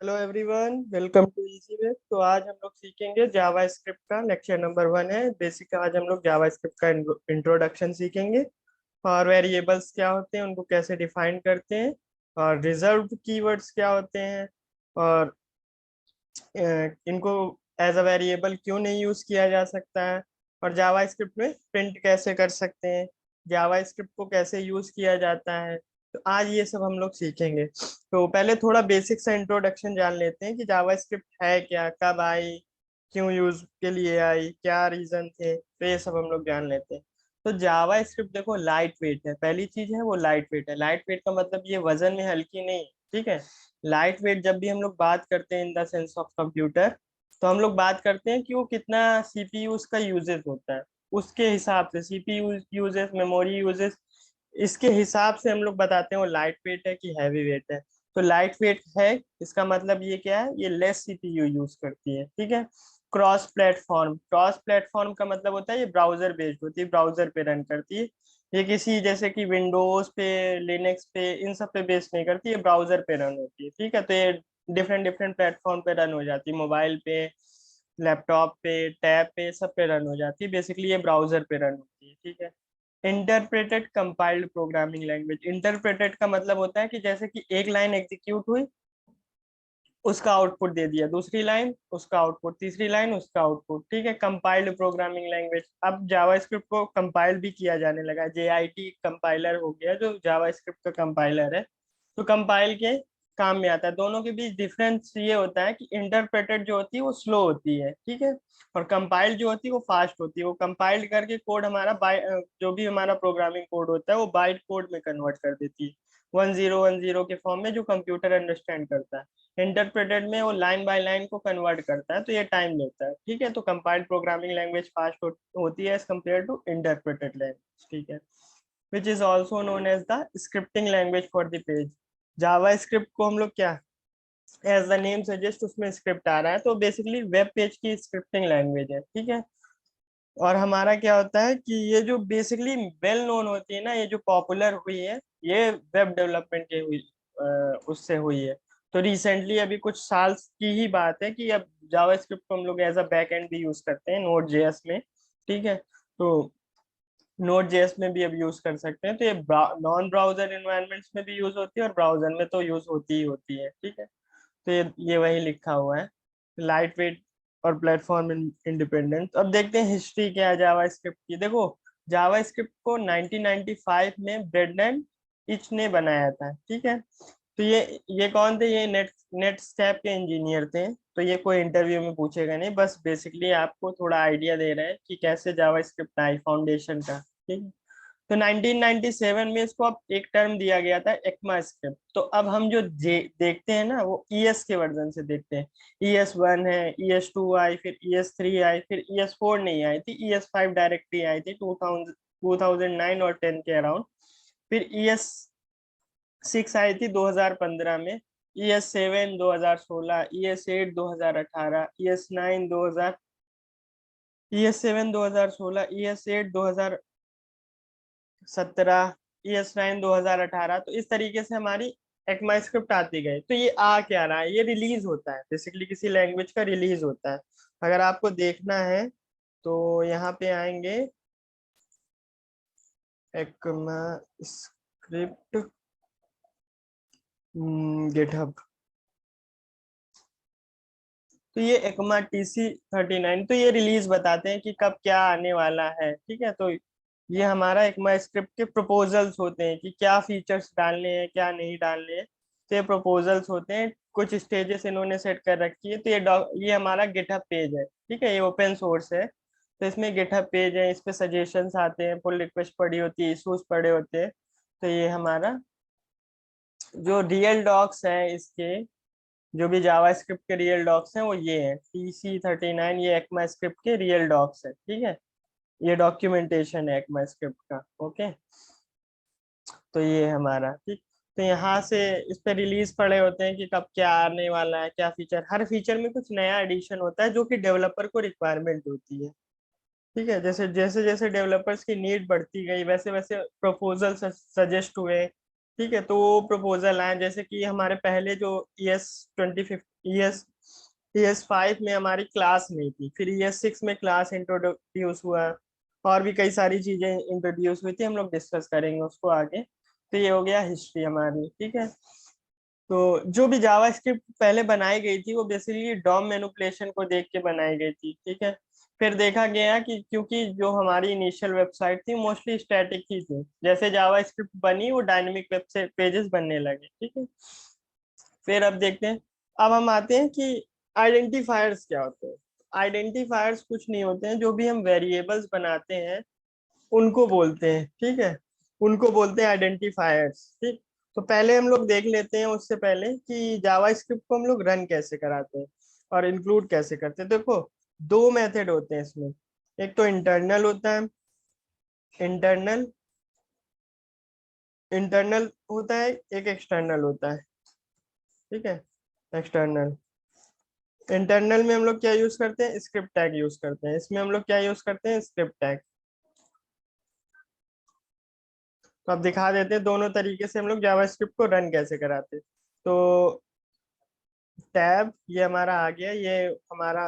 Hello everyone, welcome to easy way. तो आज हम लोग सीखेंगे जावा स्क्रिप्ट का लेक्चर नंबर 1 है बेसिक। आज हम लोग जावा स्क्रिप्ट का इंट्रोडक्शन सीखेंगे और वेरिएबल्स क्या होते हैं, उनको कैसे डिफाइन करते हैं, और रिजर्व्ड कीवर्ड्स क्या होते हैं, और इनको एज अ वेरिएबल क्यों नहीं यूज किया जा सकता है, और जावा स्क्रिप्ट में प्रिंट कैसे कर सकते हैं, जावा स्क्रिप्ट को कैसे यूज किया जाता है। तो आज ये सब हम लोग सीखेंगे। तो पहले थोड़ा बेसिक सा इंट्रोडक्शन जान लेते हैं कि जावा स्क्रिप्ट है क्या, कब आई, क्यों यूज के लिए आई, क्या रीजन थे, तो ये सब हम लोग जान लेते हैं। तो जावा स्क्रिप्ट देखो लाइट वेट है, पहली चीज है वो लाइट वेट है। लाइट वेट का मतलब ये वजन में हल्की नहीं है, ठीक है। लाइट वेट जब भी हम लोग बात करते हैं in the sense of computer, तो हम लोग बात करते हैं कि वो कितना सीपीयू उसका यूजेस होता है, उसके हिसाब से सीपीयू यूजेस, मेमोरी यूजेस, इसके हिसाब से हम लोग बताते हैं वो लाइट वेट है कि हैवी वेट है। तो लाइट वेट है, इसका मतलब ये क्या है, ये लेस सीपीयू यूज करती है, ठीक है। क्रॉस प्लेटफॉर्म का मतलब होता है ये ब्राउजर बेस्ड होती है, ब्राउजर पे रन करती है। ये किसी जैसे कि विंडोज पे, लिनक्स पे, इन सब पे बेस नहीं करती, ये ब्राउजर पे रन होती है, ठीक है। तो ये डिफरेंट डिफरेंट प्लेटफॉर्म पे रन हो जाती है, मोबाइल पे, लैपटॉप पे, टैब पे, सब पे रन हो जाती है। बेसिकली ये ब्राउजर पे रन होती है, ठीक है। Interpreted compiled programming language, interpreted का मतलब होता है कि जैसे कि एक लाइन एग्जीक्यूट हुई, उसका आउटपुट दे दिया, दूसरी लाइन उसका आउटपुट, तीसरी लाइन उसका आउटपुट, ठीक है। कंपाइल्ड प्रोग्रामिंग लैंग्वेज, अब जावास्क्रिप्ट को कंपाइल भी किया जाने लगा है, JIT कंपाइलर हो गया जो जावास्क्रिप्ट का कंपाइलर है। तो कंपाइल के काम में आता है। दोनों के बीच डिफरेंस ये होता है कि इंटरप्रेटेड जो होती है वो स्लो होती है, ठीक है, और कंपाइल्ड जो होती है वो फास्ट होती है। वो कंपाइल्ड करके कोड हमारा जो भी हमारा प्रोग्रामिंग कोड होता है वो बाइट कोड में कन्वर्ट कर देती है, 1010 के फॉर्म में, जो कंप्यूटर अंडरस्टैंड करता है। इंटरप्रेटेड में वो लाइन बाय लाइन को कन्वर्ट करता है, तो ये टाइम लेता है, ठीक है। तो कंपाइल्ड प्रोग्रामिंग लैंग्वेज फास्ट होती है as compared to interpreted language, ठीक है, which is also known as the scripting language for the page. JavaScript को हम लोग क्या, एज द नेम सजेस्ट, उसमें स्क्रिप्ट आ रहा है, तो बेसिकली वेब पेज की स्क्रिप्टिंग लैंग्वेज है, ठीक है। और हमारा क्या होता है कि ये जो बेसिकली वेल नोन होती है ना, ये जो पॉपुलर हुई है, ये वेब डेवलपमेंट के हुई, उससे हुई है। तो रिसेंटली अभी कुछ साल की ही बात है कि अब जावास्क्रिप्ट को हम लोग एज अ बैक एंड भी यूज करते हैं नोड जेएस में, ठीक है। तो नोड जेएस में भी अब यूज कर सकते हैं। तो ये नॉन ब्राउजर इन्वायरमेंट्स में भी यूज होती है और ब्राउजर में तो यूज होती ही होती है, ठीक है। तो ये वही लिखा हुआ है, लाइट वेट और प्लेटफॉर्म इंडिपेंडेंस। अब देखते हैं हिस्ट्री क्या है जावा स्क्रिप्ट की। देखो, जावा स्क्रिप्ट को 1995 में ब्रेडन इच ने बनाया था, ठीक है। तो ये कौन थे, ये नेटस्कैप के इंजीनियर थे। तो ये कोई इंटरव्यू में पूछेगा नहीं, बस बेसिकली आपको थोड़ा आइडिया दे रहे हैं कि कैसे जावा स्क्रिप्ट आई, फाउंडेशन का, ठीक है। तो 1997 में इसको अब एक टर्म दिया गया था, एक्मा स्क्रिप्ट। तो अब हम जो देखते हैं ना, वो ईएस के वर्जन से देखते हैं। ES1 है, ES2 आई, फिर ES3 आई, फिर ES4 नहीं आई थी, ES5 डायरेक्टली आई थी 2009 और 10 के अराउंड। फिर ES6 आई थी 2015 में, ES7 2016, ES8 2018, ES9 2000, ES7 2016, ES8 2017, ES9 2018। तो इस तरीके से हमारी एक्मा स्क्रिप्ट आती गई। तो ये आ क्या रहा है, ये रिलीज होता है, बेसिकली किसी लैंग्वेज का रिलीज होता है। अगर आपको देखना है तो यहाँ पे आएंगे, एक्मा स्क्रिप्ट गिटहब। तो ये एक्मा TC39, तो ये रिलीज बताते हैं कि कब क्या आने वाला है, ठीक है। तो ये हमारा एक्मा स्क्रिप्ट के प्रपोजल्स होते हैं कि क्या फीचर्स डालने हैं, क्या नहीं डालने हैं। तो ये प्रपोजल्स होते हैं, कुछ स्टेजेस इन्होंने सेट कर रखी है। तो ये हमारा गिटहब पेज है, ठीक है, ये ओपन सोर्स है। तो इसमें गिटहब पेज है, इस पे सजेशंस आते हैं, पुल रिक्वेस्ट पड़ी होती है, इशूज पड़े होते हैं। तो ये हमारा जो रियल डॉक्स है इसके, जो भी जावास्क्रिप्ट के रियल डॉक्स हैं वो ये हैं, TC39, ये एक्मा स्क्रिप्ट के रियल डॉक्स है, ठीक है। ये डॉक्यूमेंटेशन है एक्मा स्क्रिप्ट का, ओके। तो ये हमारा, ठीक। तो यहाँ से इस पे रिलीज पड़े होते हैं कि कब क्या आने वाला है, क्या फीचर, हर फीचर में कुछ नया एडिशन होता है जो कि डेवलपर को रिक्वायरमेंट होती है, ठीक है। जैसे जैसे जैसे डेवलपर्स की नीड बढ़ती गई, वैसे वैसे प्रपोजल सजेस्ट हुए, ठीक है, तो वो प्रपोजल आए, जैसे कि हमारे पहले जो ES 5 में हमारी क्लास नहीं थी, फिर ES 6 में क्लास इंट्रोड्यूस हुआ, और भी कई सारी चीजें इंट्रोड्यूस हुई थी, हम लोग डिस्कस करेंगे उसको आगे। तो ये हो गया हिस्ट्री हमारी, ठीक है। तो जो भी जावा स्क्रिप्ट पहले बनाई गई थी वो बेसिकली डॉम मैनिपुलेशन को देख के बनाई गई थी, ठीक है। फिर देखा गया कि क्योंकि जो हमारी इनिशियल वेबसाइट थी मोस्टली स्टैटिक ही थी, जैसे जावा स्क्रिप्ट बनी वो डायनेमिक वेबसाइट पेजेस बनने लगे, ठीक है। फिर अब देखते हैं, अब हम आते हैं कि आइडेंटिफायर्स क्या होते हैं। आइडेंटिफायर्स कुछ नहीं होते हैं, जो भी हम वेरिएबल्स बनाते हैं उनको बोलते हैं, ठीक है। उनको बोलते हैं आइडेंटिफायर्स, ठीक। तो पहले हम लोग देख लेते हैं उससे पहले कि जावा स्क्रिप्ट को हम लोग रन कैसे कराते हैं और इंक्लूड कैसे करते हैं। देखो, दो मेथड होते हैं इसमें, एक तो इंटरनल होता है, इंटरनल इंटरनल होता है, एक एक्सटर्नल होता है, ठीक है। एक्सटर्नल, इंटरनल में हम लोग क्या यूज करते हैं, स्क्रिप्ट टैग यूज करते हैं। इसमें हम लोग क्या यूज करते हैं, स्क्रिप्ट टैग। तो अब दिखा देते हैं दोनों तरीके से हम लोग जावा स्क्रिप्ट को रन कैसे कराते हैं। तो टैब ये हमारा आ गया, ये हमारा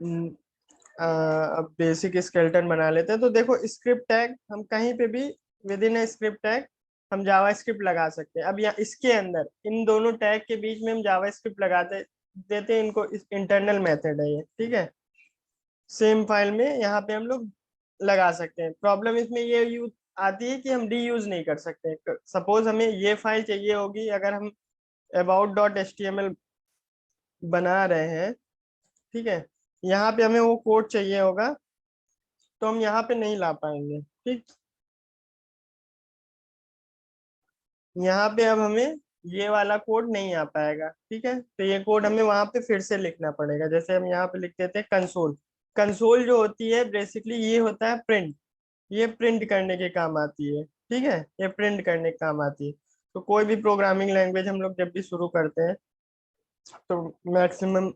हम्म, अब बेसिक स्केलेटन बना लेते हैं। तो देखो, स्क्रिप्ट टैग हम कहीं पे भी with in A script tag हम जावा स्क्रिप्ट लगा सकते हैं। अब यहाँ इसके अंदर इन दोनों टैग के बीच में हम जावा स्क्रिप्ट लगाते देते हैं, इनको इंटरनल मेथड है ये, ठीक है। सेम फाइल में यहाँ पे हम लोग लगा सकते हैं। प्रॉब्लम इसमें ये यूज आती है कि हम री यूज नहीं कर सकते। सपोज हमें ये फाइल चाहिए होगी, अगर हम about.html बना रहे हैं, ठीक है, यहाँ पे हमें वो कोड चाहिए होगा, तो हम यहाँ पे नहीं ला पाएंगे, ठीक। यहाँ पे अब हमें ये वाला कोड नहीं आ पाएगा, ठीक है। तो ये कोड हमें वहां पे फिर से लिखना पड़ेगा। जैसे हम यहाँ पे लिख देते हैं कंसोल। कंसोल जो होती है बेसिकली ये होता है प्रिंट, ये प्रिंट करने के काम आती है, ठीक है, ये प्रिंट करने के काम आती है। तो कोई भी प्रोग्रामिंग लैंग्वेज हम लोग जब भी शुरू करते हैं तो मैक्सिमम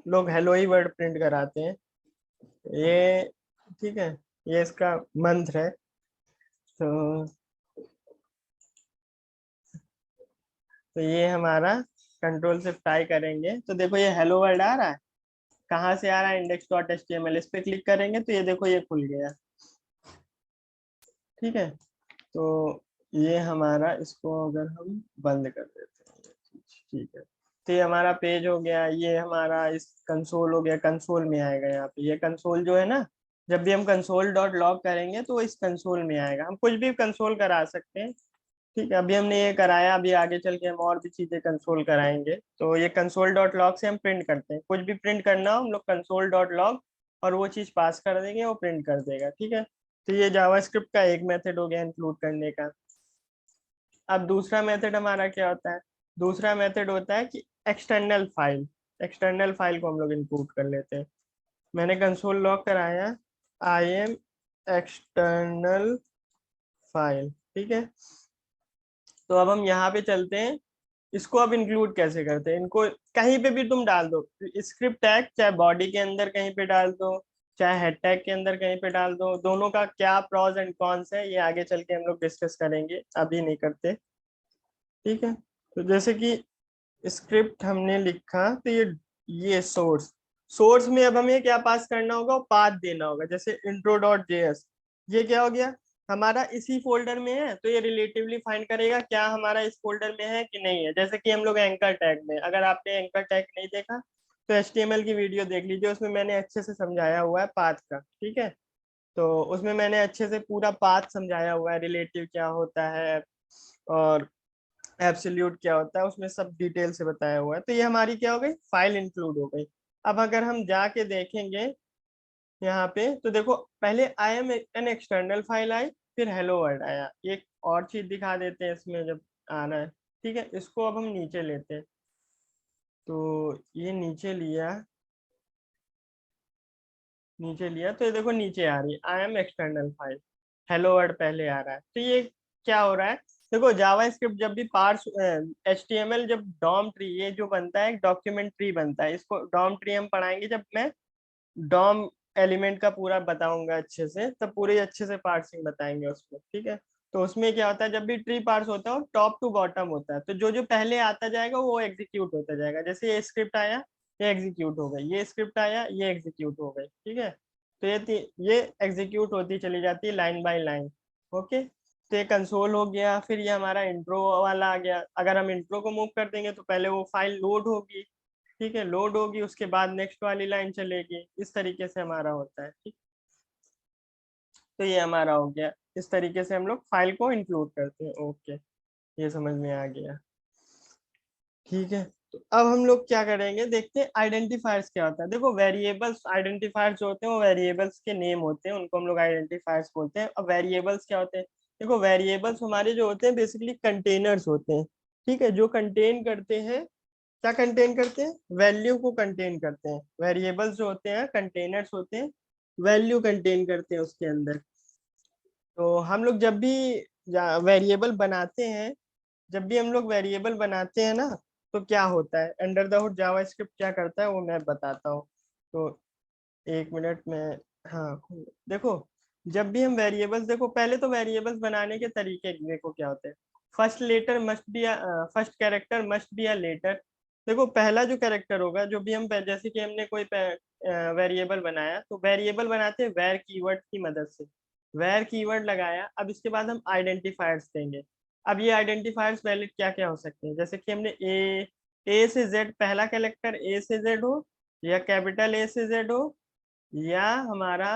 लोग हेलो ही वर्ड प्रिंट कराते हैं, ये, ठीक है, ये इसका मंत्र है। तो तो ये हमारा कंट्रोल से टाई करेंगे तो देखो ये हेलो वर्ड आ रहा है। कहाँ से आ रहा है, index.html। इस पे क्लिक करेंगे तो ये देखो ये खुल गया, ठीक है। तो ये हमारा, इसको अगर हम बंद कर देते हैं, ठीक है, तो ये हमारा पेज हो गया। ये हमारा इस कंसोल हो गया, कंसोल में आएगा। यहाँ पे ये कंसोल जो है ना, जब भी हम कंसोल डॉट लॉग करेंगे तो वो इस कंसोल में आएगा। हम कुछ भी कंसोल करा सकते हैं, ठीक है। अभी हमने ये कराया, अभी आगे चल के हम और भी चीजें कंसोल कराएंगे। तो ये कंसोल डॉट लॉग से हम प्रिंट करते हैं, कुछ भी प्रिंट करना हो हम लोग कंसोल डॉट लॉग और वो चीज पास कर देंगे, वो प्रिंट कर देगा, ठीक है। तो ये जावास्क्रिप्ट का एक मेथड हो गया इंक्लूड करने का। अब दूसरा मेथड हमारा क्या होता है, दूसरा मेथड होता है कि एक्सटर्नल फाइल। एक्सटर्नल फाइल को हम लोग इंक्लूड कर लेते हैं। मैंने कंसोल लॉग कराया, आई एम एक्सटर्नल फाइल, ठीक है। तो अब हम यहाँ पे चलते हैं, इसको अब इंक्लूड कैसे करते हैं। इनको कहीं पे भी तुम डाल दो, स्क्रिप्ट टैग चाहे बॉडी के अंदर कहीं पे डाल दो, चाहे हेड टैग के अंदर कहीं पे डाल दो। दोनों का क्या प्रोज एंड कॉन्स है ये आगे चल के हम लोग डिस्कस करेंगे, अभी नहीं करते, ठीक है। तो जैसे कि स्क्रिप्ट हमने लिखा, तो ये सोर्स, सोर्स में अब हमें क्या पास करना होगा, पाथ देना होगा। जैसे intro.js, ये क्या हो गया, हमारा इसी फोल्डर में है, तो ये रिलेटिवली फाइंड करेगा क्या हमारा इस फोल्डर में है कि नहीं है। जैसे कि हम लोग एंकर टैग में, अगर आपने एंकर टैग नहीं देखा तो HTML की वीडियो देख लीजिए, उसमें मैंने अच्छे से समझाया हुआ है पाथ का, ठीक है। तो उसमें मैंने अच्छे से पूरा पाथ समझाया हुआ है, रिलेटिव क्या होता है और एब्सोल्यूट क्या होता है, उसमें सब डिटेल से बताया हुआ है। तो ये हमारी क्या हो गई, फाइल इंक्लूड हो गई। अब अगर हम जाके देखेंगे यहाँ पे, तो देखो पहले I am an external file I, फिर हेलो वर्ड आया। एक और चीज दिखा देते हैं इसमें जब आना है, ठीक है। इसको अब हम नीचे लेते हैं, तो ये नीचे लिया, नीचे लिया तो ये देखो नीचे आ रही है I am external file, hello word पहले आ रहा है। तो ये क्या हो रहा है, देखो जावा स्क्रिप्ट जब भी पार्स HTML जब डॉम ट्री, ये जो बनता है एक डॉक्यूमेंट ट्री बनता है, इसको डॉम ट्री हम पढ़ाएंगे जब मैं डॉम एलिमेंट का पूरा बताऊंगा अच्छे से, तब पूरे अच्छे से पार्सिंग बताएंगे उसको, ठीक है। तो उसमें क्या होता है, जब भी ट्री पार्स होता है वो टॉप टू बॉटम होता है, तो जो जो पहले आता जाएगा वो एग्जीक्यूट होता जाएगा। जैसे ये स्क्रिप्ट आया, ये एग्जीक्यूट हो गई, ये स्क्रिप्ट आया, ये एग्जीक्यूट हो गई, ठीक है। तो ये एग्जीक्यूट होती चली जाती है लाइन बाय लाइन। ओके, तो ये कंसोल हो गया। फिर ये हमारा इंट्रो वाला आ गया। अगर हम इंट्रो को मूव कर देंगे तो पहले वो फाइल लोड होगी, ठीक है, लोड होगी, उसके बाद नेक्स्ट वाली लाइन चलेगी। इस तरीके से हमारा होता है, ठीक। तो ये हमारा हो गया। इस तरीके से हम लोग फाइल को इंक्लूड करते हैं। ओके, ये समझ में आ गया, ठीक है। तो अब हम लोग क्या करेंगे, देखते हैं आइडेंटिफायर्स क्या होता है। देखो वेरिएबल्स, आइडेंटिफायर्स जो होते हैं वो वेरिएबल्स के नेम होते हैं, उनको हम लोग आइडेंटिफायर्स बोलते हैं। अब वेरिएबल्स क्या होते हैं, देखो वेरिएबल्स हमारे जो होते हैं बेसिकली कंटेनर्स होते हैं, ठीक है, जो कंटेन करते हैं, क्या कंटेन करते हैं, वैल्यू को कंटेन करते हैं। वेरिएबल्स जो होते हैं कंटेनर्स होते हैं, वैल्यू कंटेन करते हैं उसके अंदर। तो हम लोग जब भी वेरिएबल बनाते हैं, जब भी हम लोग वेरिएबल बनाते हैं ना, तो क्या होता है, अंडर द हुड जावास्क्रिप्ट क्या करता है वो मैं बताता हूँ। तो एक मिनट में, हाँ देखो, जब भी हम वेरिएबल्स, देखो पहले तो वेरिएबल्स बनाने के तरीके देखो क्या होते हैं। First letter must be, first character must be a letter. देखो पहला जो कैरेक्टर होगा, जो भी हम जैसे कि हमने कोई वेरिएबल बनाया, तो वेरिएबल बनाते हैं वेर कीवर्ड की मदद से। वेर कीवर्ड लगाया, अब इसके बाद हम आइडेंटिफायर्स देंगे। अब ये आइडेंटिफायर्स वैलिड क्या क्या हो सकते हैं, जैसे कि हमने ए से जेड, पहला कैरेक्टर ए से जेड हो, या कैपिटल ए से जेड हो, या हमारा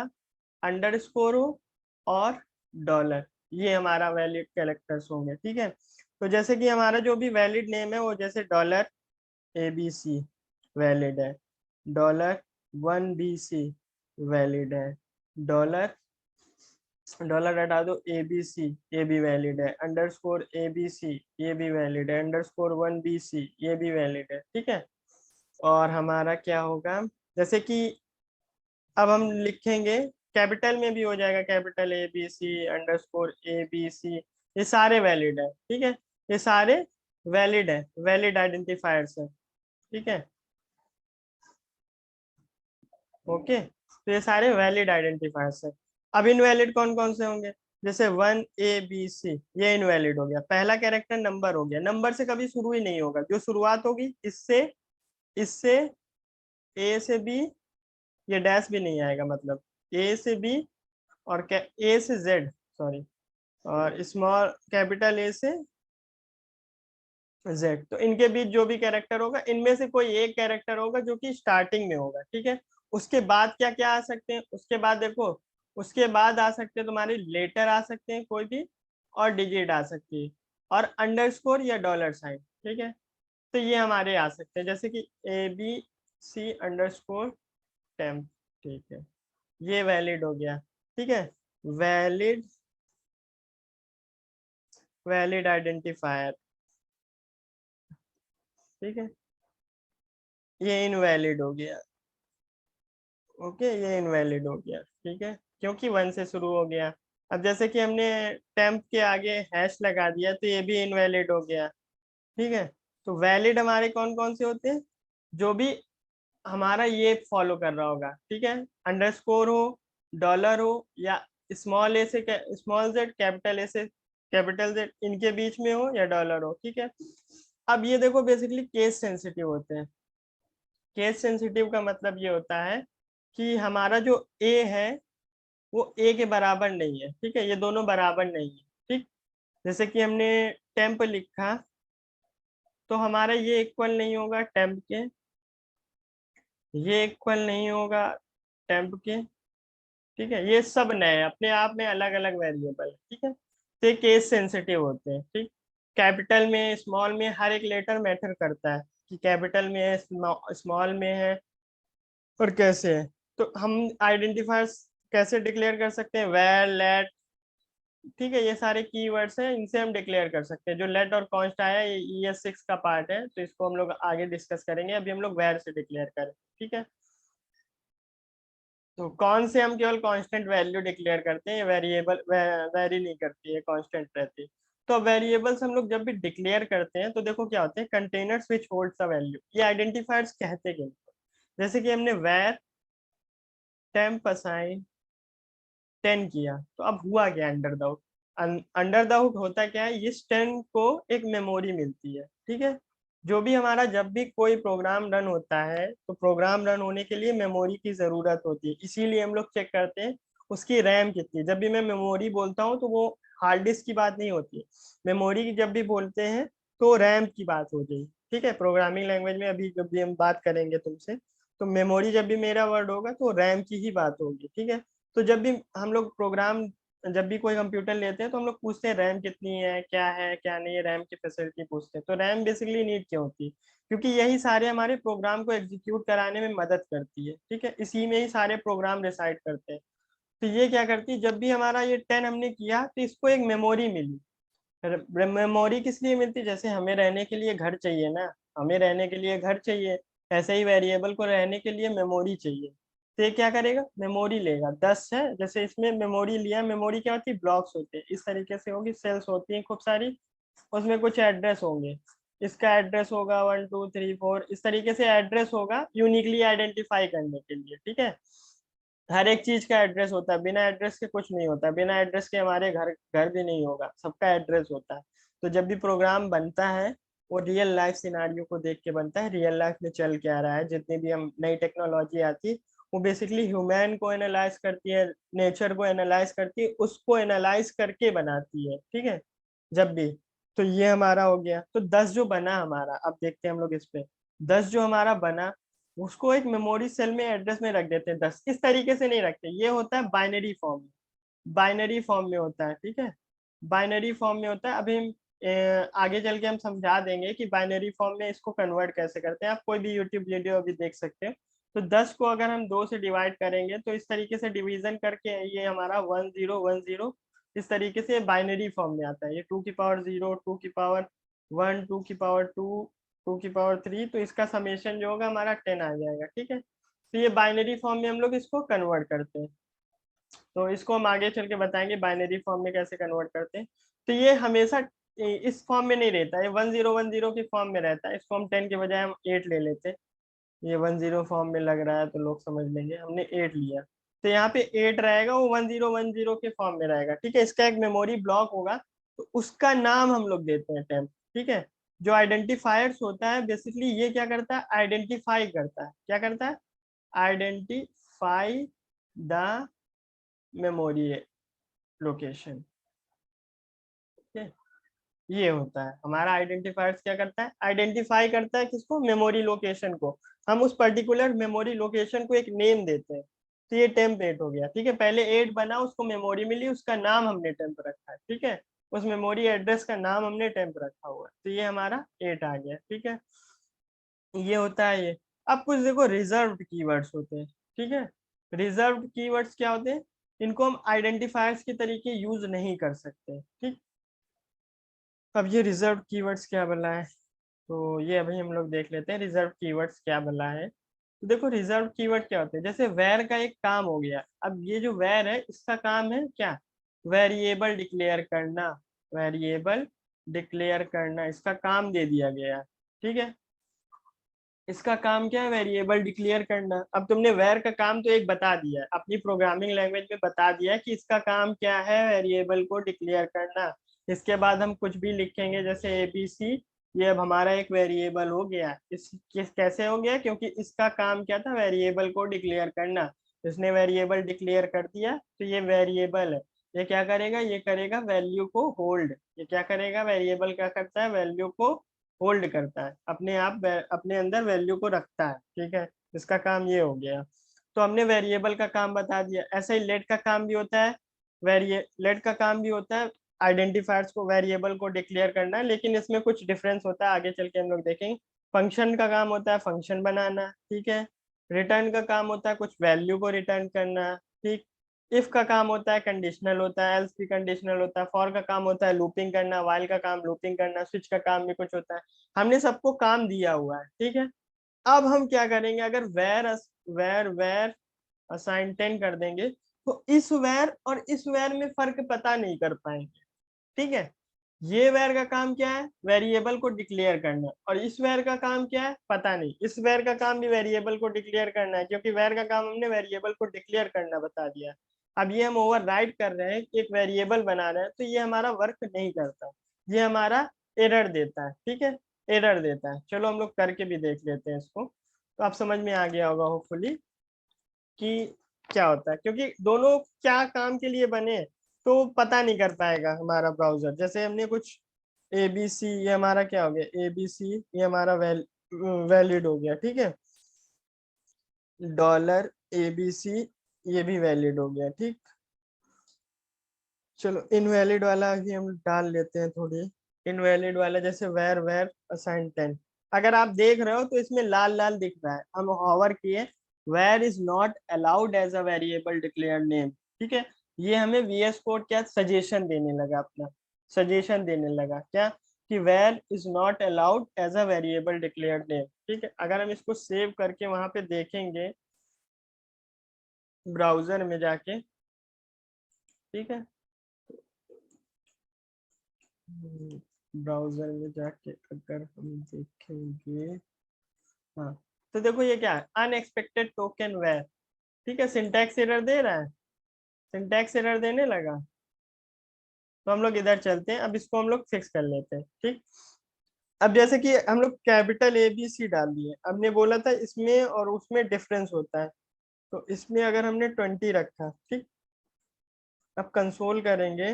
अंडरस्कोर हो, और डॉलर, ये हमारा वैलिड कैरेक्टर्स होंगे, ठीक है। तो जैसे कि हमारा जो भी वैलिड नेम है वो जैसे डॉलर ABC वैलिड है, $1BC वैलिड है, डॉलर डॉलर हटा दो ABC, ये भी वैलिड है, अंडरस्कोर ABC ये भी वैलिड है, अंडरस्कोर 1BC ये भी वैलिड है, ठीक है। और हमारा क्या होगा, जैसे कि अब हम लिखेंगे, कैपिटल में भी हो जाएगा, कैपिटल ABC अंडरस्कोर ABC, ये सारे वैलिड है, ठीक है। ये सारे वैलिड है, वैलिड आइडेंटिफायर्स है, ठीक है। ओके, तो ये सारे वैलिड आइडेंटिफायर्स है। अब इनवैलिड कौन कौन से होंगे, जैसे 1ABC, ये इनवैलिड हो गया। पहला कैरेक्टर नंबर हो गया, नंबर से कभी शुरू ही नहीं होगा, जो शुरुआत होगी इससे, इससे A से B, ये डैश भी नहीं आएगा, मतलब A से B, और A से Z, सॉरी, और स्मॉल कैपिटल A से Z, तो इनके बीच जो भी कैरेक्टर होगा, इनमें से कोई एक कैरेक्टर होगा जो कि स्टार्टिंग में होगा, ठीक है। उसके बाद क्या क्या आ सकते हैं, उसके बाद देखो, उसके बाद आ सकते हैं तुम्हारे लेटर आ सकते हैं कोई भी, और डिजिट आ सकती है, और अंडरस्कोर या डॉलर साइन, ठीक है। तो ये हमारे आ सकते हैं, जैसे कि ABC अंडरस्कोर टेम्प, ठीक है, ये वैलिड हो गया, ठीक है। वैलिड, वैलिड आइडेंटिफायर, ठीक है। ये इनवैलिड हो गया, ओके, ये इनवैलिड हो गया, ठीक है, क्योंकि 1 से शुरू हो गया। अब जैसे कि हमने टेम्प के आगे हैश लगा दिया, तो ये भी इनवैलिड हो गया, ठीक है। तो वैलिड हमारे कौन कौन से होते हैं, जो भी हमारा ये फॉलो कर रहा होगा, ठीक है, अंडरस्कोर हो, डॉलर हो, या स्मॉल ए से स्मॉल जेड, कैपिटल ए से कैपिटल जेड, इनके बीच में हो, या डॉलर हो, ठीक है। अब ये देखो बेसिकली केस सेंसिटिव होते हैं। केस सेंसिटिव का मतलब ये होता है कि हमारा जो ए है वो ए के बराबर नहीं है, ठीक है, ये दोनों बराबर नहीं है, ठीक। जैसे कि हमने टेम्प लिखा, तो हमारा ये इक्वल नहीं होगा टेम्प के, ये इक्वल नहीं होगा टेम्प के, ठीक है। ये सब नए अपने आप में अलग अलग वेरिएबल है, ठीक है, तो ये केस सेंसिटिव होते हैं, ठीक। कैपिटल में, स्मॉल में, हर एक लेटर मैटर करता है कि कैपिटल में है, स्मॉल में है, और कैसे है। तो हम आइडेंटिफायर्स कैसे डिक्लेयर कर सकते हैं, वेर, लेट, ठीक है, ये सारे कीवर्ड्स हैं, इनसे हम डिक्लेयर कर सकते हैं। जो लेट और कॉन्स्ट आया ये ES6 का पार्ट है, तो इसको हम लोग आगे डिस्कस करेंगे, अभी हम लोग वेर से डिक्लेयर करें, ठीक है। तो कौन से हम केवल कांस्टेंट वैल्यू डिक्लेयर करते हैं, वेरिएबल वेरी नहीं करती है, कांस्टेंट रहती है। तो वेरिएबल्स हम लोग जब भी डिक्लेयर करते हैं तो देखो क्या होते हैं, containers which holds a value, ये आइडेंटिफायर्स कहते हैं। जैसे कि हमने वेर टेम्प असाइन 10 किया, तो अब हुआ क्या under the under the hood होता क्या है, इस 10 को एक मेमोरी मिलती है, ठीक है। जो भी हमारा जब भी कोई प्रोग्राम रन होता है तो प्रोग्राम रन होने के लिए मेमोरी की जरूरत होती है, इसीलिए हम लोग चेक करते हैं उसकी रैम कितनी। जब भी मैं मेमोरी बोलता हूँ तो वो हार्ड डिस्क की बात नहीं होती है, मेमोरी की जब भी बोलते हैं तो रैम की बात हो गई, ठीक है। प्रोग्रामिंग लैंग्वेज में अभी जब भी हम बात करेंगे तुमसे, तो मेमोरी जब भी मेरा वर्ड होगा तो रैम की ही बात होगी, ठीक है। तो जब भी हम लोग प्रोग्राम, जब भी कोई कंप्यूटर लेते हैं तो हम लोग पूछते हैं रैम कितनी है क्या नहीं है, रैम की फैसिलिटी पूछते हैं। तो रैम बेसिकली नीड क्यों होती है, क्योंकि यही सारे हमारे प्रोग्राम को एग्जीक्यूट कराने में मदद करती है, ठीक है। इसी में ही सारे प्रोग्राम रिसाइड करते हैं। तो ये क्या करती है, जब भी हमारा ये 10 हमने किया तो इसको एक मेमोरी मिली। मेमोरी किस लिए मिलती है, जैसे हमें रहने के लिए घर चाहिए ना, हमें रहने के लिए घर चाहिए, ऐसे ही वेरिएबल को रहने के लिए मेमोरी चाहिए। तो ये क्या करेगा, मेमोरी लेगा। 10 है, जैसे इसमें मेमोरी लिया, मेमोरी क्या होती है, ब्लॉक्स होते हैं, इस तरीके से होगी, सेल्स होती हैं खूब सारी, उसमें कुछ एड्रेस होंगे। इसका एड्रेस होगा 1 2 3 4, इस तरीके से एड्रेस होगा यूनिकली आइडेंटिफाई करने के लिए, ठीक है। हर एक चीज का एड्रेस होता है, बिना एड्रेस के कुछ नहीं होता, बिना एड्रेस के हमारे घर घर भी नहीं होगा, सबका एड्रेस होता है। तो जब भी प्रोग्राम बनता है वो रियल लाइफ सिनारियो को देख के बनता है, रियल लाइफ में चल क्या रहा है। जितनी भी हम नई टेक्नोलॉजी आती है वो बेसिकली ह्यूमन को एनालाइज करती है, नेचर को एनालाइज करती है, उसको एनालाइज करके बनाती है, ठीक है। जब भी, तो ये हमारा हो गया। तो 10 जो बना हमारा, अब देखते हैं हम लोग इस पे। 10 जो हमारा बना उसको एक मेमोरी सेल में एड्रेस में रख देते हैं। 10 इस तरीके से नहीं रखते, ये होता है बाइनरी फॉर्म में, बाइनरी फॉर्म में होता है, ठीक है। बाइनरी फॉर्म में होता है। अभी हम आगे चल के हम समझा देंगे कि बाइनरी फॉर्म में इसको कन्वर्ट कैसे करते हैं। आप कोई भी यूट्यूब वीडियो अभी देख सकते हैं। तो 10 को अगर हम 2 से डिवाइड करेंगे तो इस तरीके से डिवीजन करके ये हमारा 1010 इस तरीके से बाइनरी फॉर्म में आता है। ये 2 की पावर 0, 2 की पावर 1, 2 की पावर 2, 2 की पावर 3, तो इसका समेशन जो होगा हमारा 10 आ जाएगा, ठीक है। तो ये बाइनरी फॉर्म में हम लोग इसको कन्वर्ट करते हैं। तो इसको हम आगे चल के बताएंगे बाइनरी फॉर्म में कैसे कन्वर्ट करते हैं। तो ये हमेशा इस फॉर्म में नहीं रहता, ये 1010 की फॉर्म में रहता है। इसको हम 10 के बजाय हम 8 ले लेते हैं। ये 10 फॉर्म में लग रहा है तो लोग समझ लेंगे, हमने 8 लिया। तो यहाँ पे 8 रहेगा, वो 1010 के फॉर्म में रहेगा, ठीक है। इसका एक मेमोरी ब्लॉक होगा, तो उसका नाम हम लोग देते हैं टेम्प, ठीक है। जो आइडेंटिफायर्स होता है बेसिकली ये क्या करता है, आइडेंटिफाई करता है। क्या करता है, आइडेंटिफाई द मेमोरी लोकेशन, ठीक है। ये होता है हमारा आइडेंटिफायर्स। क्या करता है, आइडेंटिफाई करता है किसको, मेमोरी लोकेशन को। हम उस पर्टिकुलर मेमोरी लोकेशन को एक नेम देते हैं। तो ये टेम्प 8 हो गया, ठीक है। पहले 8 बना, उसको मेमोरी मिली, उसका नाम हमने टेम्प रखा है, ठीक है। उस मेमोरी एड्रेस का नाम हमने टेम्प रखा हुआ है, तो ये हमारा 8 आ गया, ठीक है। ये होता है ये। अब कुछ देखो रिजर्व्ड कीवर्ड्स होते हैं, ठीक है। रिजर्व्ड कीवर्ड्स क्या होते हैं, इनको हम आइडेंटिफायर्स के तरीके यूज नहीं कर सकते, ठीक। अब ये रिजर्व कीवर्ड्स क्या बना है, तो ये अभी हम लोग देख लेते हैं रिजर्व कीवर्ड्स क्या बना है। तो देखो रिजर्व कीवर्ड क्या होते हैं, जैसे वेर का एक काम हो गया। अब ये जो वेर है इसका काम है क्या, वेरिएबल डिक्लेयर करना, वेरिएबल डिक्लेयर करना, इसका काम दे दिया गया, ठीक है। इसका काम क्या है, वेरिएबल डिक्लेयर करना। अब तुमने वेर का काम तो एक बता दिया है, अपनी प्रोग्रामिंग लैंग्वेज में बता दिया है कि इसका काम क्या है, वेरिएबल को डिक्लेयर करना। इसके बाद हम कुछ भी लिखेंगे जैसे एबीसी, ये अब हमारा एक वेरिएबल हो गया। कैसे हो गया, क्योंकि इसका काम क्या था, वेरिएबल को डिक्लेयर करना। इसने वेरिएबल डिक्लेयर कर दिया तो ये वेरिएबल है। ये क्या करेगा, ये करेगा वैल्यू को होल्ड। ये क्या करेगा, वेरिएबल क्या करता है, वैल्यू को होल्ड करता है, अपने आप अपने अंदर वैल्यू को रखता है, ठीक है। इसका काम ये हो गया। तो हमने वेरिएबल का काम बता दिया। ऐसे ही लेट का काम भी होता है, लेट का काम भी होता है आइडेंटिफायर्स को, वेरिएबल को डिक्लेयर करना है, लेकिन इसमें कुछ डिफरेंस होता है, आगे चल के हम लोग देखेंगे। फंक्शन का काम होता है फंक्शन बनाना, ठीक है। रिटर्न का काम होता है कुछ वैल्यू को रिटर्न करना, ठीक। इफ का काम होता है कंडीशनल होता है, एल्स भी कंडीशनल होता है, फॉर का काम होता है लूपिंग करना, वाइल का काम लूपिंग करना, स्विच का काम भी कुछ होता है। हमने सबको काम दिया हुआ है, ठीक है। अब हम क्या करेंगे, अगर वेर वेर असाइन 10 कर देंगे तो इस वेर और इस वेर में फर्क पता नहीं कर पाएंगे, ठीक है। ये वेर का काम क्या है, वेरिएबल को डिक्लेयर करना, और इस वेर का काम क्या है पता नहीं। इस वेर का काम भी वेरिएबल को डिक्लेयर करना है, क्योंकि वेर का काम हमने वेरिएबल को डिक्लेयर करना बता दिया। अब ये हम ओवरराइड कर रहे हैं, एक वेरिएबल बना रहे हैं, तो ये हमारा वर्क नहीं करता, ये हमारा एरर देता है। ठीक है, एरर देता है। चलो हम लोग करके भी देख लेते हैं इसको, तो आप समझ में आ गया होगा होपफुली कि क्या होता है, क्योंकि दोनों क्या काम के लिए बने तो पता नहीं कर पाएगा हमारा ब्राउजर। जैसे हमने कुछ ABC, ये हमारा क्या हो गया, ABC ये हमारा वैलिड हो गया। ठीक है, $ABC ये भी वैलिड हो गया। ठीक, चलो इनवैलिड वाला भी हम डाल लेते हैं थोड़ी। इनवैलिड वाला जैसे वेर वेर असाइन 10, अगर आप देख रहे हो तो इसमें लाल लाल दिख रहा है, हम हॉवर किए, var is not allowed as a variable declare name. ठीक है, ये हमें VS कोड क्या सजेशन देने लगा, अपना सजेशन देने लगा क्या, कि var is not allowed as a variable declare name. ठीक है, अगर हम इसको सेव करके वहां पे देखेंगे ब्राउजर में जाके, ठीक है, ब्राउजर में जाके अगर हम देखेंगे, हाँ, तो देखो ये क्या है, अनएक्सपेक्टेड टोकन वेर। ठीक है, सिंटैक्स एरर दे रहा है, सिंटैक्स एरर देने लगा, तो हम लोग इधर चलते हैं, अब इसको हम लोग फिक्स कर लेते हैं। ठीक, अब जैसे कि हम लोग कैपिटल ABC डाल दिए, हमने बोला था इसमें और उसमें डिफरेंस होता है, तो इसमें अगर हमने 20 रखा, ठीक, अब कंसोल करेंगे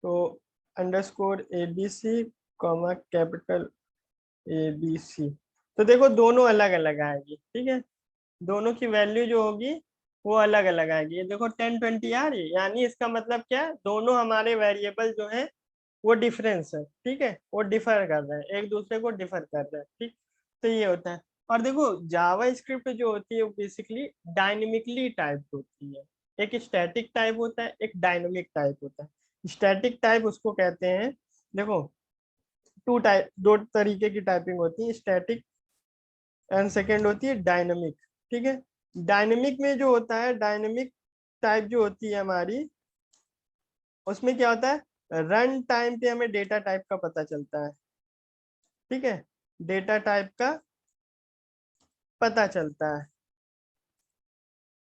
तो _ABC कॉमा कैपिटल ABC, तो देखो दोनों अलग अलग आएगी। ठीक है, दोनों की वैल्यू जो होगी वो अलग अलग आएगी। ये देखो 10-20 आ रही है, यानी इसका मतलब क्या है, दोनों हमारे वेरिएबल जो है वो डिफरेंस है। ठीक है, वो डिफर कर रहे हैं, एक दूसरे को डिफर कर रहे हैं। ठीक, तो ये होता है। और देखो जावा स्क्रिप्ट जो होती है वो बेसिकली डायनेमिकली टाइप होती है, एक स्टैटिक टाइप होता है, एक डायनेमिक टाइप होता है। स्टैटिक टाइप उसको कहते हैं, देखो दो तरीके की टाइपिंग होती है, स्टैटिक एंड सेकेंड होती है डायनेमिक। ठीक है, डायनेमिक में जो होता है, डायनेमिक टाइप जो होती है हमारी, उसमें क्या होता है, रन टाइम पे हमें डेटा टाइप का पता चलता है। ठीक है, डेटा टाइप का पता चलता है,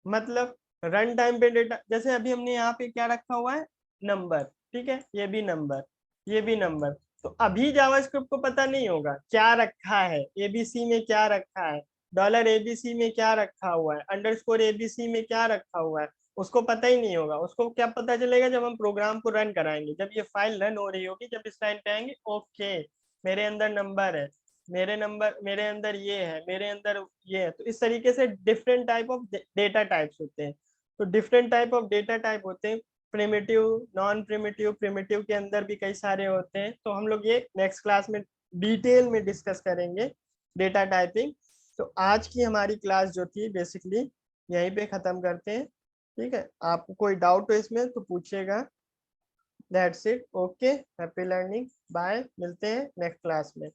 मतलब रन टाइम पे डेटा, जैसे अभी हमने यहाँ पे क्या रखा हुआ है, नंबर। ठीक है, ये भी नंबर, ये भी नंबर, तो अभी जावास्क्रिप्ट को पता नहीं होगा क्या रखा है, ABC में क्या रखा है, $ABC में क्या रखा हुआ है, _ABC में क्या रखा हुआ है, उसको पता ही नहीं होगा। उसको क्या पता चलेगा, जब हम प्रोग्राम को रन कराएंगे, जब ये फाइल रन हो रही होगी, जब इस लाइन पे आएंगे, ओके मेरे अंदर नंबर है, मेरे अंदर ये है, मेरे अंदर ये है। तो इस तरीके से different type of data types होते हैं। तो different type of data type होते हैं, प्रिमिटिव, नॉन प्रिमिटिव, प्रिमिटिव के अंदर भी कई सारे होते हैं। तो हम लोग ये नेक्स्ट क्लास में डिटेल में डिस्कस करेंगे डेटा टाइपिंग। तो आज की हमारी क्लास जो थी बेसिकली यहीं पे खत्म करते हैं। ठीक है, आपको कोई डाउट हो इसमें तो पूछिएगा। That's it, okay, happy learning, bye, मिलते हैं नेक्स्ट क्लास में।